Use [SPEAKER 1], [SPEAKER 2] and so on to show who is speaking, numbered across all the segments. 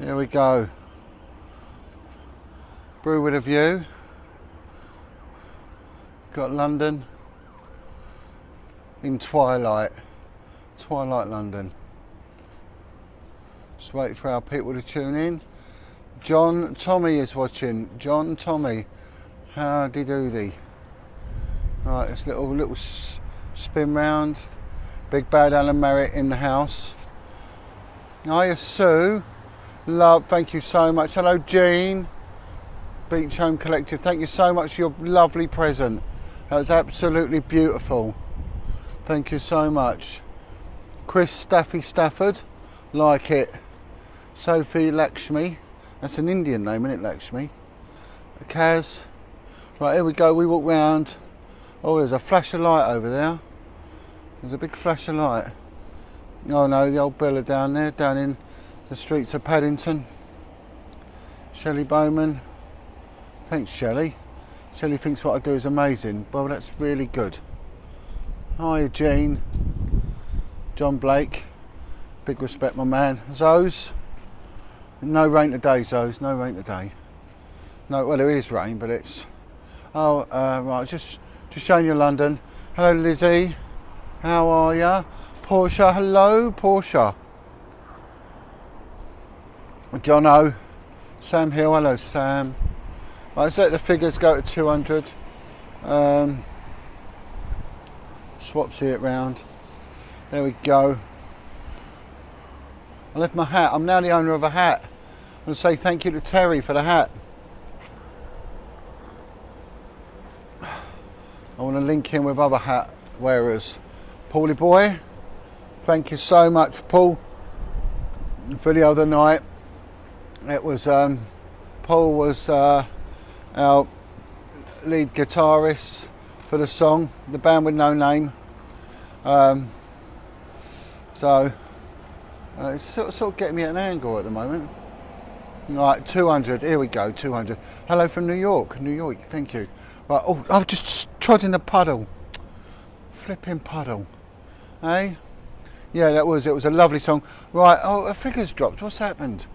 [SPEAKER 1] Here we go. Brew with a view. Got London in twilight. Twilight London. Just wait for our people to tune in. John Tommy is watching. John Tommy, howdy doody. Right, this little spin round. Big bad Alan Merritt in the house. Hiya Sue. Love, thank you so much. Hello Jean. Beach Home Collective, thank you so much for your lovely present. That was absolutely beautiful. Thank you so much. Chris Stafford, like it. Sophie Lakshmi, that's an Indian name, isn't it, Lakshmi? Kaz. Right, here we go, we walk round. Oh, there's a flash of light over there. There's a big flash of light. Oh no, the old Bella down there, down in the streets of Paddington. Shelley Bowman. Thanks, Shelley. Shelley thinks what I do is amazing. Well, that's really good. Hi, Jean. John Blake. Big respect, my man. Zoes. No rain today, Zoes. No rain today. No, well, there is rain, but it's... Oh, right, just showing you London. Hello, Lizzie. How are ya? Portia, hello, Portia. Jono. Sam Hill, hello, Sam. Right, let's let the figures go to 200. Swapsy it round. There we go. I left my hat. I'm now the owner of a hat. I'm going to say thank you to Terry for the hat. I want to link in with other hat wearers. Paulie boy, thank you so much, Paul, for the other night. It was Paul was our lead guitarist for the song, the band with no name. So it's sort of getting me at an angle at the moment. Right, 200. Here we go, 200. Hello from New York. New York, thank you. Right, oh, I've just trod in a puddle. Flipping puddle. Hey? Yeah, it was a lovely song. Right, oh, a figure's dropped. What's happened?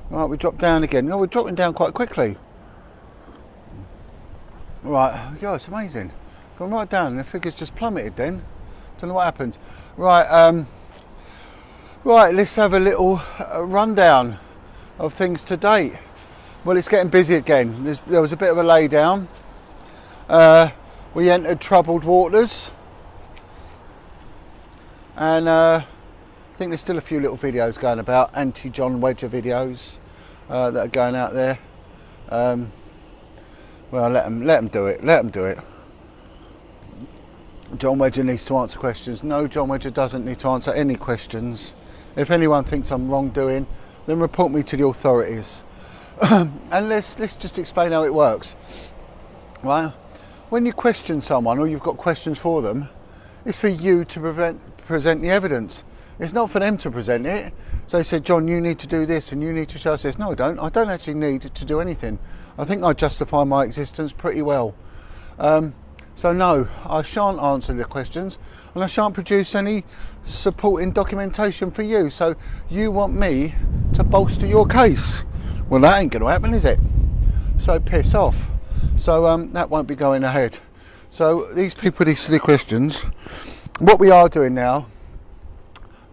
[SPEAKER 1] Right, we dropped down again. No, we're dropping down quite quickly. Right, yeah, it's amazing. Gone right down and the figure's just plummeted then. Don't know what happened. Right, right, let's have a little rundown of things to date. Well, it's getting busy again. There was a bit of a lay down. We entered troubled waters. And I think there's still a few little videos going about, anti-John Wedger videos that are going out there. Well, let them do it. Let them do it. John Wedger needs to answer questions. No, John Wedger doesn't need to answer any questions. If anyone thinks I'm wrongdoing, then report me to the authorities. And let's just explain how it works. Right? When you question someone or you've got questions for them, it's for you to present the evidence. It's not for them to present it. So they said, John, you need to do this and you need to show us this. No, I don't. I don't actually need to do anything. I think I justify my existence pretty well. So no, I shan't answer the questions and I shan't produce any supporting documentation for you. So you want me to bolster your case? Well, that ain't going to happen, is it? So piss off. So that won't be going ahead. So these people with these silly questions, what we are doing now,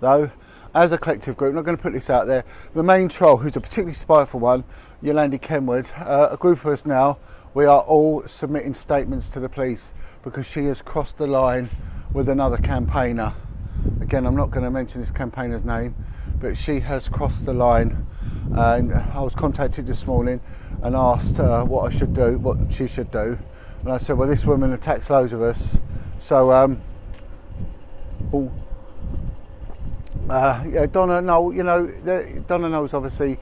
[SPEAKER 1] though, as a collective group, I'm not going to put this out there, the main troll, who's a particularly spiteful one, Yolandi Kenwood, a group of us now, we are all submitting statements to the police because she has crossed the line with another campaigner. Again, I'm not going to mention this campaigner's name, but she has crossed the line. And I was contacted this morning and asked what I should do, what she should do. And I said, well, this woman attacks loads of us. So, yeah, Donna, no, you know, Donna knows obviously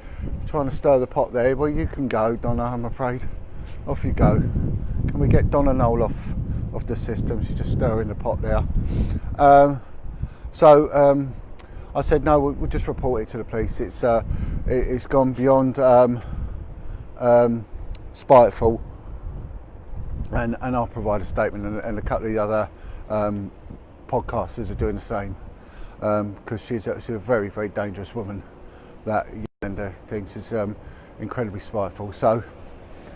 [SPEAKER 1] trying to stir the pot there. Well, you can go, Donna, I'm afraid. Off you go. Can we get Donna Knoll off the system? She's just stirring the pot there. I said, no, we'll just report it to the police. It's gone beyond spiteful. And I'll provide a statement, and a couple of the other podcasters are doing the same, because she's a very, very dangerous woman that things is incredibly spiteful. So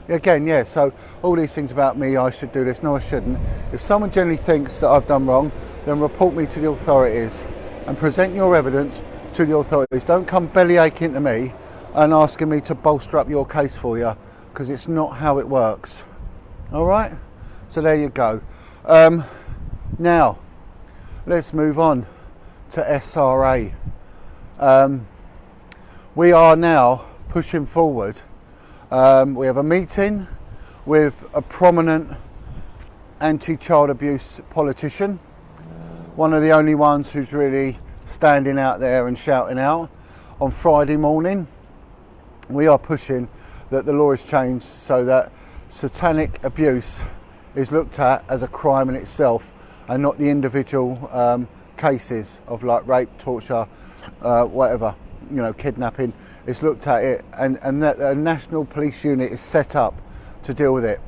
[SPEAKER 1] again, yeah, so all these things about me, I should do this, no I shouldn't. If someone generally thinks that I've done wrong, then report me to the authorities and present your evidence to the authorities. Don't come belly aching to me and asking me to bolster up your case for you, because it's not how it works. All right, so there you go. Now let's move on to SRA. We are now pushing forward. We have a meeting with a prominent anti-child abuse politician, one of the only ones who's really standing out there and shouting out. On Friday morning, we are pushing that the law is changed so that satanic abuse is looked at as a crime in itself and not the individual cases of like rape, torture, whatever, you know, kidnapping. It's looked at it, and that a national police unit is set up to deal with it.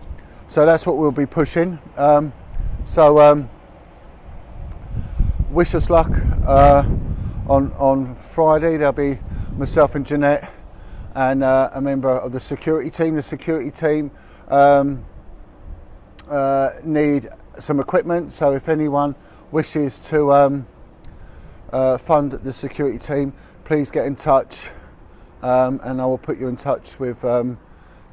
[SPEAKER 1] So that's what we'll be pushing. Wish us luck on Friday. There'll be myself and Jeanette and a member of the security team. The security team need some equipment, so if anyone wishes to fund the security team, please get in touch, and I will put you in touch with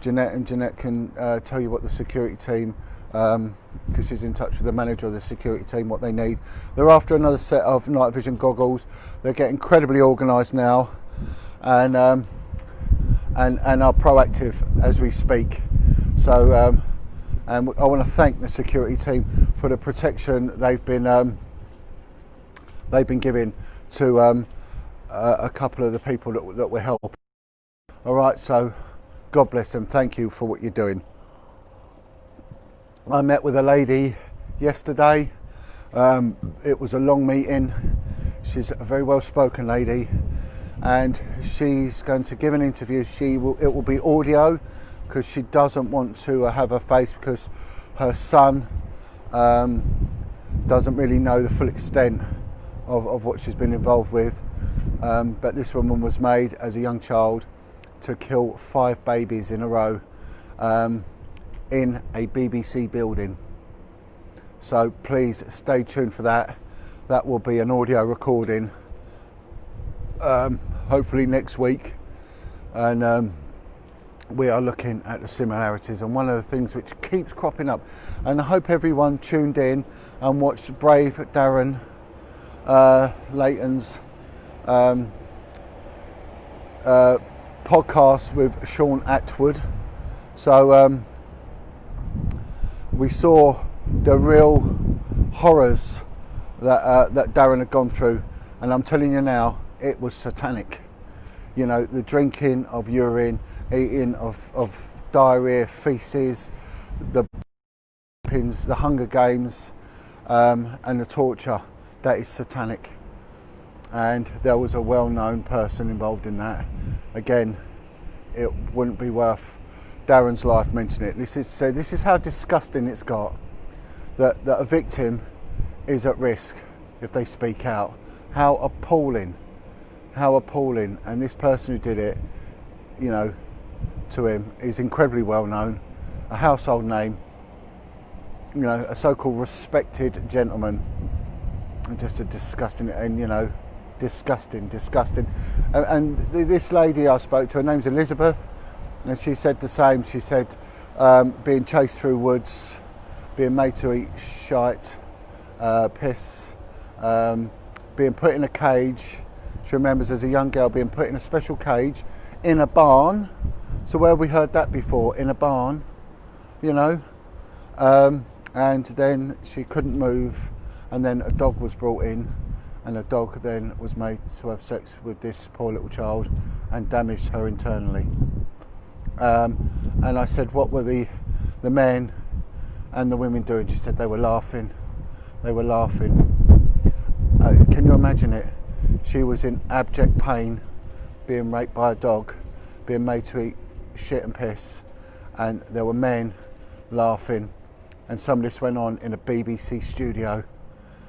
[SPEAKER 1] Jeanette, and Jeanette can tell you what the security team, because she's in touch with the manager of the security team, what they need. They're after another set of night vision goggles. They're getting incredibly organised now, and are proactive as we speak. So and I want to thank the security team for the protection they've been giving to a couple of the people that we're helping. All right, so God bless them. Thank you for what you're doing. I met with a lady yesterday. It was a long meeting. She's a very well-spoken lady, and she's going to give an interview. It will be audio, because she doesn't want to have her face, because her son doesn't really know the full extent of what she's been involved with. But this woman was made as a young child to kill 5 babies in a row in a BBC building. So please stay tuned for that. That will be an audio recording, hopefully next week. And we are looking at the similarities, and one of the things which keeps cropping up, and I hope everyone tuned in and watched Brave Darren Layton's podcast with Sean Atwood. So we saw the real horrors that Darren had gone through, and I'm telling you now, it was satanic. You know, the drinking of urine, eating of diarrhea, feces, the pins, the Hunger Games, and the torture. That is satanic. And there was a well-known person involved in that. Again, it wouldn't be worth Darren's life mentioning it. This is how disgusting it's got. That a victim is at risk if they speak out. How appalling. How appalling. And this person who did it, you know, to him is incredibly well known, a household name, you know, a so-called respected gentleman, and just a disgusting, and you know, disgusting. And this lady I spoke to, her name's Elizabeth, and she said the same. She said being chased through woods, being made to eat shite, piss, being put in a cage. She remembers as a young girl being put in a special cage in a barn. So where have we heard that before? In a barn, you know. And then she couldn't move, and then a dog was brought in, and a dog then was made to have sex with this poor little child and damaged her internally. And I said, what were the men and the women doing? She said they were laughing. They were laughing. Can you imagine it? She was in abject pain, being raped by a dog, being made to eat shit and piss, and there were men laughing, and some of this went on in a BBC studio.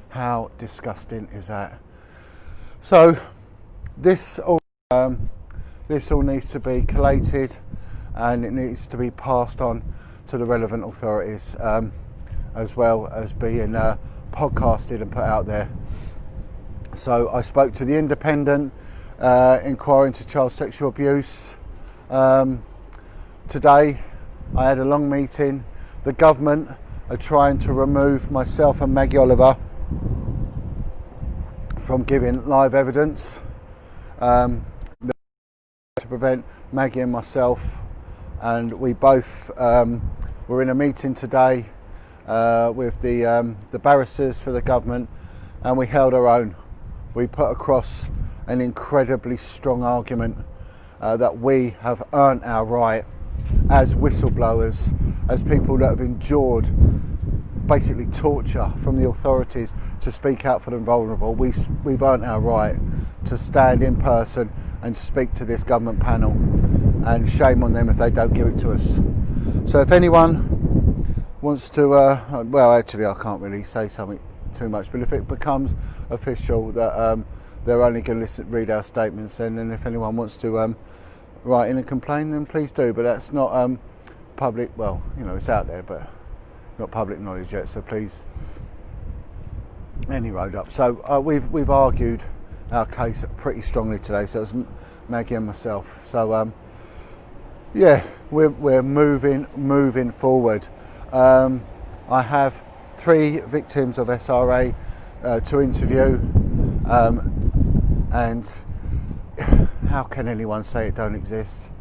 [SPEAKER 1] How disgusting is that? So this this all needs to be collated and it needs to be passed on to the relevant authorities, as well as being podcasted and put out there. So I spoke to the independent inquiry into child sexual abuse today. I had a long meeting. The government are trying to remove myself and Maggie Oliver from giving live evidence to prevent Maggie and myself, and we both were in a meeting today with the barristers for the government, and we held our own. We put across an incredibly strong argument that we have earned our right as whistleblowers, as people that have endured basically torture from the authorities to speak out for the vulnerable. We've earned our right to stand in person and speak to this government panel, and shame on them if they don't give it to us. So if anyone wants to, well, actually I can't really say something too much, but if it becomes official that they're only going to read our statements, and if anyone wants to write in and complain, then please do. But that's not public, well, you know, it's out there, but not public knowledge yet, so please, any road up. So we've argued our case pretty strongly today, so it's Maggie and myself. So yeah, we're moving forward. I have 3 victims of SRA to interview, and how can anyone say it don't exist?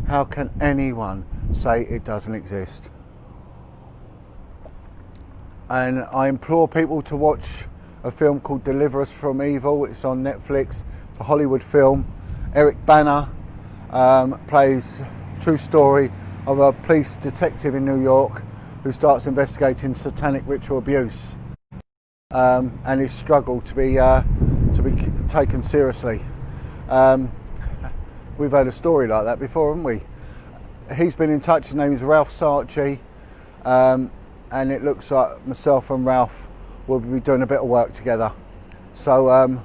[SPEAKER 1] How can anyone say it doesn't exist? And I implore people to watch a film called Deliver Us From Evil. It's on Netflix. It's a Hollywood film. Eric Bana plays true story of a police detective in New York who starts investigating satanic ritual abuse, and his struggle to be taken seriously. We've had a story like that before, haven't we? He's been in touch. His name is Ralph Sarchi. And it looks like myself and Ralph will be doing a bit of work together. So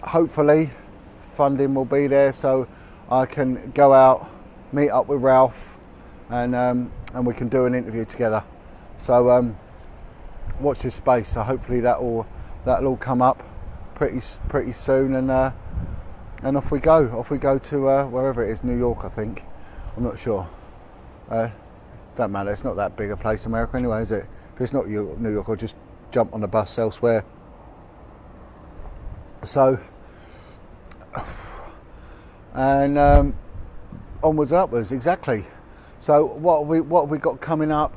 [SPEAKER 1] hopefully funding will be there so I can go out, meet up with Ralph, and we can do an interview together. So watch this space. So hopefully that'll all come up pretty soon, and off we go. Off we go to wherever it is, New York, I think. I'm not sure. Don't matter, it's not that big a place, America, anyway, is it? If it's not New York, I'll just jump on the bus elsewhere. So, and onwards and upwards, exactly. So, what have we got coming up?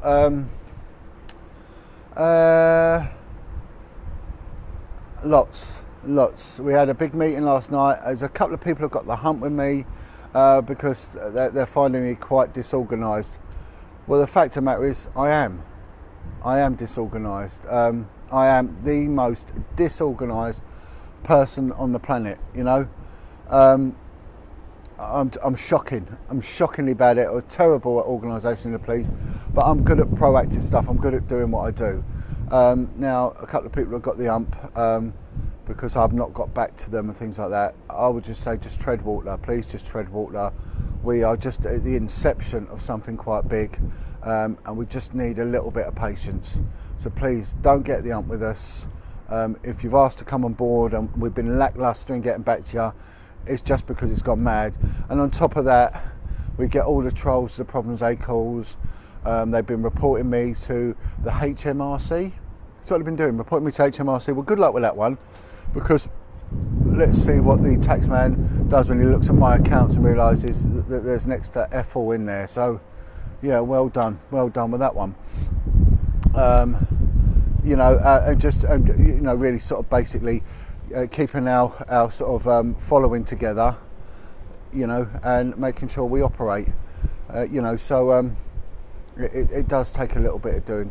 [SPEAKER 1] Lots. We had a big meeting last night. There's a couple of people who've got the hump with me because they're finding me quite disorganised. Well, the fact of the matter is, I am disorganised. I am the most disorganised person on the planet. You know, I'm shocking. I'm shockingly bad at it. I'm terrible at organisation in the police, but I'm good at proactive stuff. I'm good at doing what I do. Now, a couple of people have got the hump because I've not got back to them and things like that. I would just say, just tread water. Please, just tread water. We are just at the inception of something quite big, and we just need a little bit of patience. So please don't get the hump with us. If you've asked to come on board and we've been lacklustre in getting back to you, it's just because it's gone mad. And on top of that, we get all the trolls, the problems they cause. They've been reporting me to the HMRC. That's what they've been doing, reporting me to HMRC. Well, good luck with that one, because let's see what the taxman does when he looks at my accounts and realises that there's an extra F4 in there. So, yeah, well done with that one. You know, and you know, really sort of basically keeping our sort of following together, you know, and making sure we operate, you know. So it does take a little bit of doing,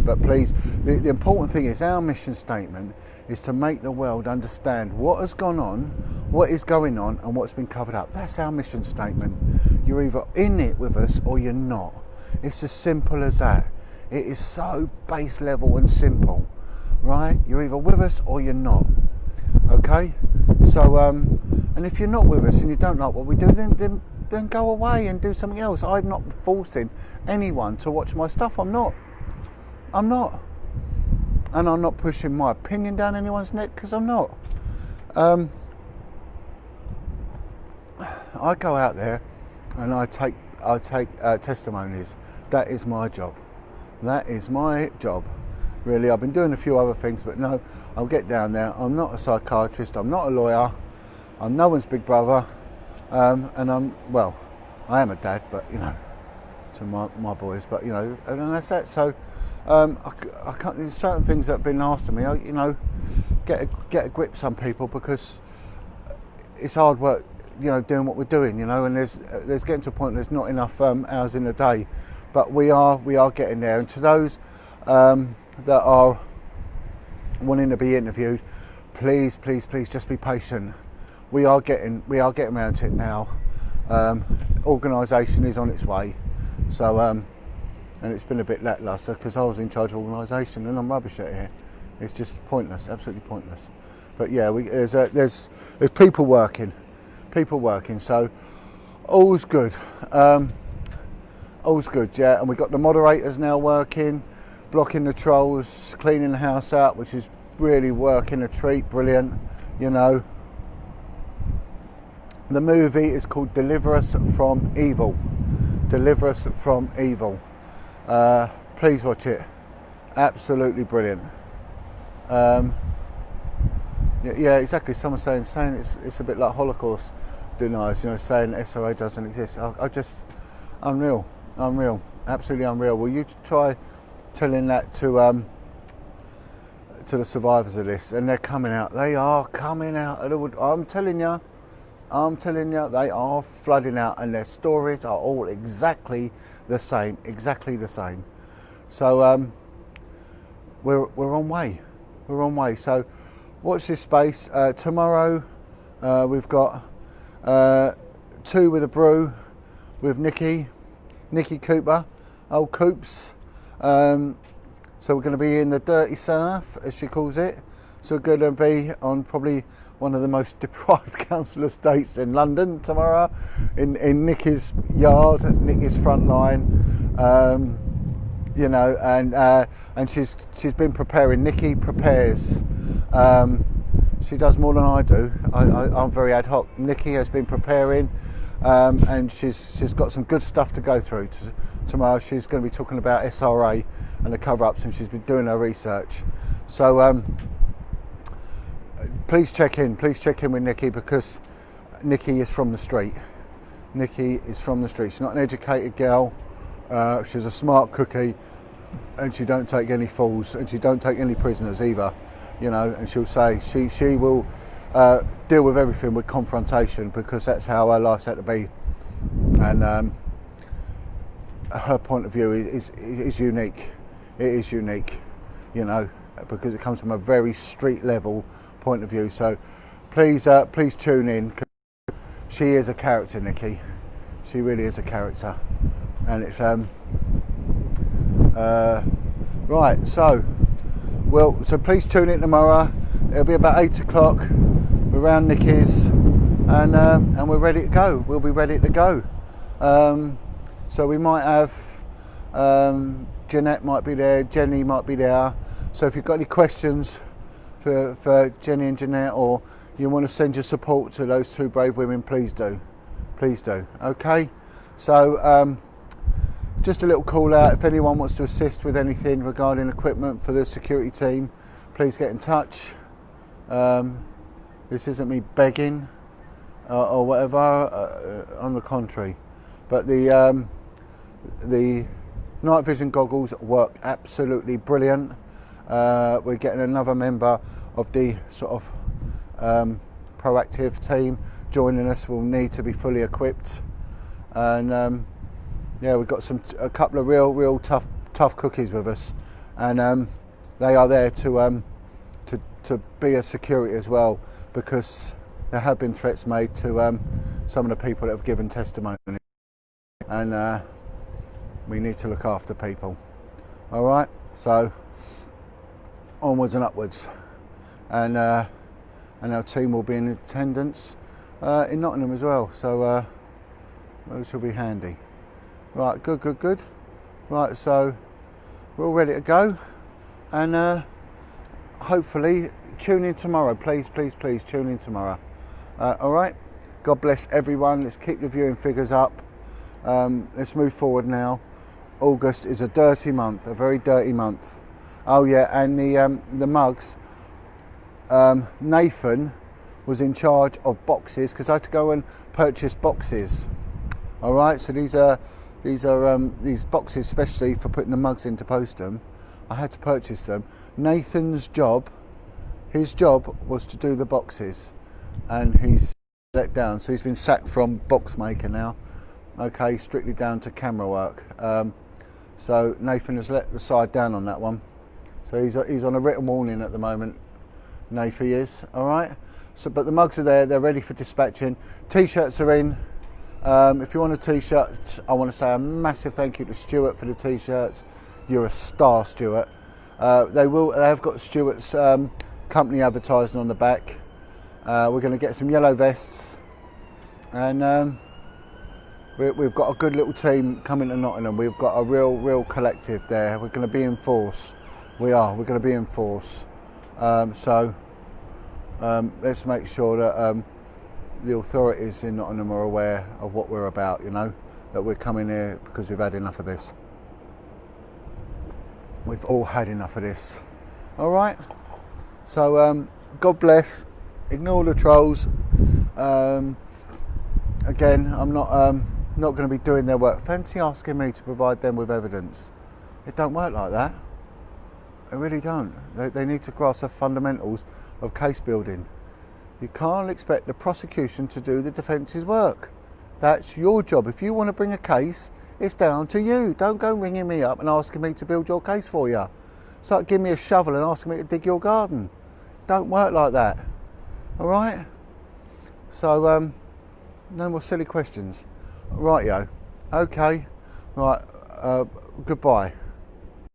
[SPEAKER 1] but please, the important thing is our mission statement is to make the world understand what has gone on, what is going on, and what's been covered up. That's our mission statement. You're either in it with us or you're not. It's as simple as that. It is so base level and simple, right? You're either with us or you're not. Okay? So And if you're not with us and you don't like what we do, then go away and do something else. I'm not forcing anyone to watch my stuff. I'm not. And I'm not pushing my opinion down anyone's neck, because I'm not. I go out there and I take testimonies. That is my job. That is my job. Really, I've been doing a few other things, but no, I'll get down there. I'm not a psychiatrist. I'm not a lawyer. I'm no one's big brother. And I am a dad, but to my boys. But and that's that. So I can't. There's certain things that have been asked of me. Get a grip, some people, because it's hard work. Doing what we're doing. And there's getting to a point. There's not enough hours in the day, but we are getting there. And to those that are wanting to be interviewed, please just be patient. We are getting around to it now. Organisation is on its way. So and it's been a bit lacklustre because I was in charge of organisation and I'm rubbish at it. It's just pointless, absolutely pointless. But yeah, there's people working. So all's good. All's good, yeah. And we've got the moderators now working, blocking the trolls, cleaning the house out, which is really working a treat, brilliant. The movie is called Deliver Us From Evil. Deliver Us From Evil. Please watch it. Absolutely brilliant. Yeah, exactly. Someone saying it's a bit like Holocaust deniers, saying SRA doesn't exist. I just unreal, absolutely unreal. Will you try telling that to the survivors of this? And they're coming out. They are coming out of the wood. I'm telling you, they are flooding out, and their stories are all exactly the same. So we're on way. So watch this space. Tomorrow we've got 2 with a brew with Nikki Cooper, old Coops. So we're going to be in the dirty surf, as she calls it. So we're going to be on probably one of the most deprived council estates in London tomorrow, in Nikki's yard, Nikki's front line. And she's been preparing. Nikki prepares. She does more than I do. I'm very ad hoc. Nikki has been preparing, and she's got some good stuff to go through. Tomorrow she's going to be talking about SRA and the cover-ups, and she's been doing her research. So please check in with Nikki, because Nikki is from the street. She's not an educated girl. She's a smart cookie, and she don't take any fools, and she don't take any prisoners either. And she'll say she will deal with everything with confrontation, because that's how her life's had to be. And her point of view is unique. It is unique, because it comes from a very street level point of view. So please tune in. She is a character, Nikki. She really is a character. And it's right. So please tune in tomorrow. It'll be about 8 o'clock. We're around Nikki's, and we're ready to go. We'll be ready to go. So we might have Jeanette might be there, Jenny might be there. So if you've got any questions for Jenny and Jeanette, or you want to send your support to those 2 brave women, please do. Okay. So just a little call out. If anyone wants to assist with anything regarding equipment for the security team, please get in touch. This isn't me begging or whatever. On the contrary, but the night vision goggles work absolutely brilliant. We're getting another member of the sort of proactive team joining us. We'll need to be fully equipped, and yeah, we've got a couple of real tough cookies with us, and they are there to be a security as well, because there have been threats made to some of the people that have given testimony, and we need to look after people. All right, so onwards and upwards, and our team will be in attendance in Nottingham as well, so which will be handy. Right, good. Right, so we're all ready to go, and hopefully tune in tomorrow. Please tune in tomorrow. All right. God bless everyone. Let's keep the viewing figures up. Let's move forward now. August is a dirty month, a very dirty month. Oh yeah, and the mugs. Nathan was in charge of boxes because I had to go and purchase boxes. All right, so these boxes, especially for putting the mugs in to post them. I had to purchase them. Nathan's job, his job was to do the boxes, and he's let down. So he's been sacked from box maker now. Okay, strictly down to camera work. So Nathan has let the side down on that one. So he's on a written warning at the moment. Nathan is, all right. So, but the mugs are there. They're ready for dispatching. T-shirts are in. If you want a T-shirt, I want to say a massive thank you to Stuart for the T-shirts. You're a star, Stuart. They have got Stuart's company advertising on the back. We're going to get some yellow vests, and we've got a good little team coming to Nottingham. We've got a real collective there. We're going to be in force. We're going to be in force. So let's make sure that the authorities in Nottingham are aware of what we're about, you know, that we're coming here because we've had enough of this. We've all had enough of this. All right. So God bless. Ignore the trolls. Again, I'm not going to be doing their work. Fancy asking me to provide them with evidence. It don't work like that. They really don't. They need to grasp the fundamentals of case building. You can't expect the prosecution to do the defence's work. That's your job. If you want to bring a case, it's down to you. Don't go ringing me up and asking me to build your case for you. It's like giving me a shovel and asking me to dig your garden. Don't work like that. All right? So, no more silly questions. Rightio. Okay. Right. Goodbye.